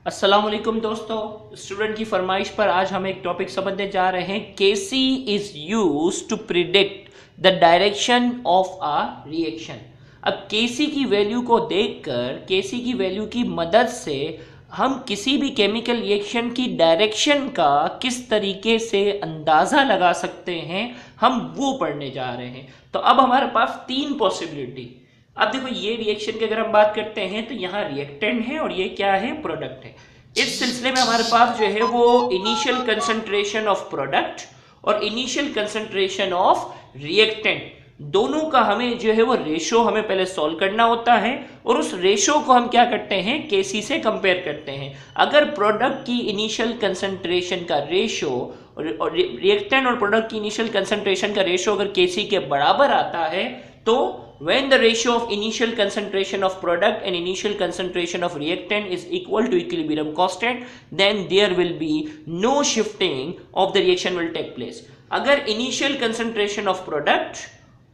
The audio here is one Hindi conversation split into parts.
अस्सलाम वालेकुम दोस्तों, स्टूडेंट की फरमाइश पर आज हम एक टॉपिक समझने जा रहे हैं। KC is used to predict the direction of a reaction. अब केसी की वैल्यू को देखकर, केसी की वैल्यू की मदद से हम किसी भी केमिकल रिएक्शन की डायरेक्शन का किस तरीके से अंदाज़ा लगा सकते हैं, हम वो पढ़ने जा रहे हैं। तो अब हमारे पास तीन पॉसिबिलिटी। अब देखो, ये रिएक्शन की अगर हम बात करते हैं तो यहाँ रिएक्टेंट है और ये क्या है, प्रोडक्ट है। इस सिलसिले में हमारे पास जो है वो इनिशियल कंसंट्रेशन ऑफ प्रोडक्ट और इनिशियल कंसंट्रेशन ऑफ रिएक्टेंट, दोनों का हमें जो है वो रेशो हमें पहले सॉल्व करना होता है और उस रेशो को हम क्या करते हैं, केसी से कंपेयर करते हैं। अगर प्रोडक्ट की इनिशियल कंसंट्रेशन का रेशो और रिएक्टेंट और प्रोडक्ट की इनिशियल कंसंट्रेशन का रेशो अगर केसी के बराबर आता है तो when the ratio of initial concentration of product and initial concentration of reactant is equal to equilibrium constant, then there will be no shifting of the reaction will take place. अगर initial concentration of product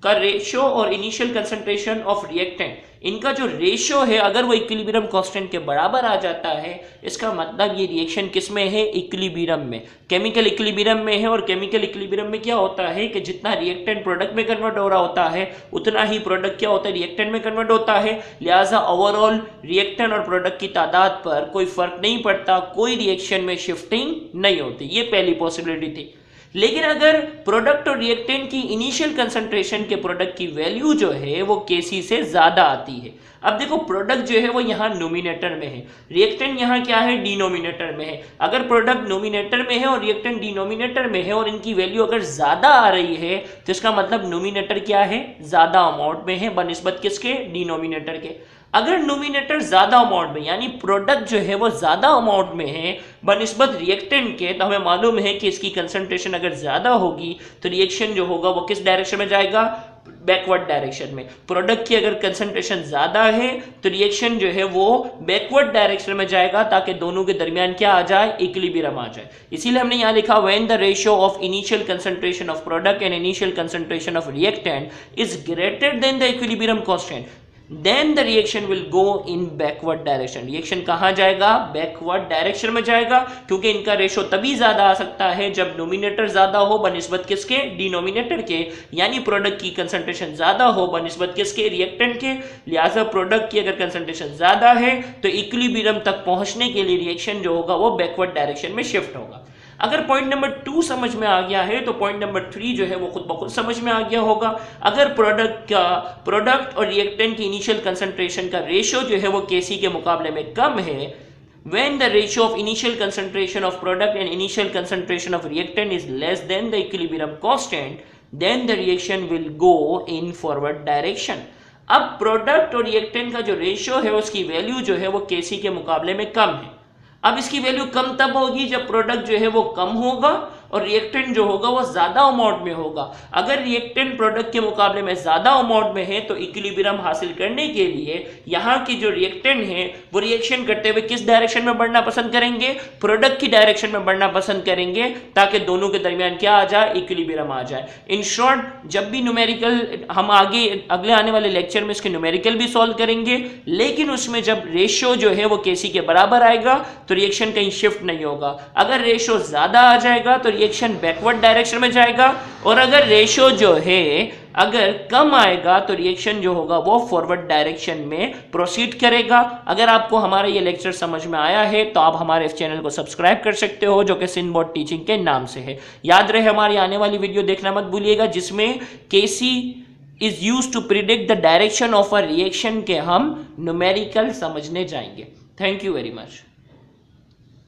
का रेशियो और इनिशियल कंसंट्रेशन ऑफ रिएक्टेंट, इनका जो रेशियो है अगर वो इक्विलिब्रियम कांस्टेंट के बराबर आ जाता है, इसका मतलब ये रिएक्शन किस में है, इक्विलिब्रियम में, केमिकल इक्विलिब्रियम में है। और केमिकल इक्विलिब्रियम में क्या होता है कि जितना रिएक्टेंट प्रोडक्ट में कन्वर्ट हो रहा होता है उतना ही प्रोडक्ट क्या होता है, रिएक्टेंट में कन्वर्ट होता है। लिहाजा ओवरऑल रिएक्टेंट और प्रोडक्ट की तादाद पर कोई फर्क नहीं पड़ता, कोई रिएक्शन में शिफ्टिंग नहीं होती। ये पहली पॉसिबिलिटी थी। लेकिन अगर प्रोडक्ट और रिएक्टेंट की इनिशियल कंसंट्रेशन के प्रोडक्ट की वैल्यू जो है वो केसी से ज्यादा आती है। अब देखो, प्रोडक्ट जो है वो यहाँ नोमिनेटर में है, रिएक्टेंट यहाँ क्या है, डिनोमिनेटर में है। अगर प्रोडक्ट नोमिनेटर में है और रिएक्टेंट डिनोमिनेटर में है और इनकी वैल्यू अगर ज्यादा आ रही है तो इसका मतलब नोमिनेटर क्या है, ज्यादा अमाउंट में है बनिस्बत किसके, डिनोमिनेटर के। अगर नोमिनेटर ज्यादा अमाउंट में यानी प्रोडक्ट जो है वो ज्यादा अमाउंट में है बनिस्बत रिएक्टेंट के, तो हमें मालूम है कि इसकी कंसंट्रेशन अगर ज्यादा होगी तो रिएक्शन जो होगा वो किस डायरेक्शन में जाएगा, बैकवर्ड डायरेक्शन में। प्रोडक्ट की अगर कंसंट्रेशन ज्यादा है तो रिएक्शन जो है वो बैकवर्ड डायरेक्शन में जाएगा ताकि दोनों के दरमियान क्या आ जाए, इक्विलिब्रियम आ जाए। इसीलिए हमने यहां लिखा when the ratio of initial concentration of product and initial concentration of reactant is greater than the equilibrium constant, then the reaction will go in backward direction। Reaction कहां जाएगा, बैकवर्ड डायरेक्शन में जाएगा, क्योंकि इनका रेशो तभी ज्यादा आ सकता है जब नोमिनेटर ज्यादा हो बनिस्बत किसके, डिनोमिनेटर के, यानी प्रोडक्ट की कंसंट्रेशन ज्यादा हो बनिस्बत किसके, रिएक्टेंट के। लिहाजा प्रोडक्ट की अगर कंसंट्रेशन ज्यादा है तो इक्विलिब्रियम तक पहुंचने के लिए रिएक्शन जो होगा वो बैकवर्ड डायरेक्शन में शिफ्ट होगा। अगर पॉइंट नंबर 2 समझ में आ गया है तो पॉइंट नंबर 3 जो है वो खुद ब खुद समझ में आ गया होगा। अगर प्रोडक्ट और रिएक्टेंट की इनिशियल कंसंट्रेशन का रेशियो जो है वो केसी के मुकाबले में कम है, when the ratio of initial concentration of product and initial concentration of reactant is less than the equilibrium constant, then the reaction will go in forward direction। अब प्रोडक्ट और रिएक्टेंट का जो रेशियो है उसकी वैल्यू जो है वो केसी के मुकाबले में कम है। अब इसकी वैल्यू कम तब होगी जब प्रोडक्ट जो है वो कम होगा और रिएक्टेंट जो होगा वो ज्यादा अमाउंट में होगा। अगर रिएक्टेंट प्रोडक्ट के मुकाबले में ज्यादा अमाउंट में है तो इक्विलिब्रियम हासिल करने के लिए यहाँ की जो रिएक्टेंट है वो रिएक्शन करते हुए किस डायरेक्शन में बढ़ना पसंद करेंगे, प्रोडक्ट की डायरेक्शन में बढ़ना पसंद करेंगे ताकि दोनों के दरमियान क्या आ जाए, इक्विलिब्रियम आ जाए। इन शॉर्ट, जब भी न्यूमेरिकल हम अगले आने वाले लेक्चर में इसके न्यूमेरिकल भी सॉल्व करेंगे, लेकिन उसमें जब रेशियो जो है वो केसी के बराबर आएगा तो रिएक्शन कहीं शिफ्ट नहीं होगा। अगर रेशियो ज्यादा आ जाएगा तो रिएक्शन बैकवर्ड डायरेक्शन में जाएगा और अगर रेशियो जो है अगर कम आएगा तो रिएक्शन जो होगा वो फॉरवर्ड डायरेक्शन में प्रोसीड करेगा। अगर आपको हमारा ये लेक्चर समझ में आया है तो आप हमारे इस चैनल को सब्सक्राइब कर सकते हो जो कि सिंबॉट टीचिंग के नाम से है। याद रहे, हमारी आने वाली वीडियो देखना मत भूलिएगा जिसमें KC is used to predict the direction of a reaction के हम न्यूमेरिकल समझने जाएंगे। Thank you very much.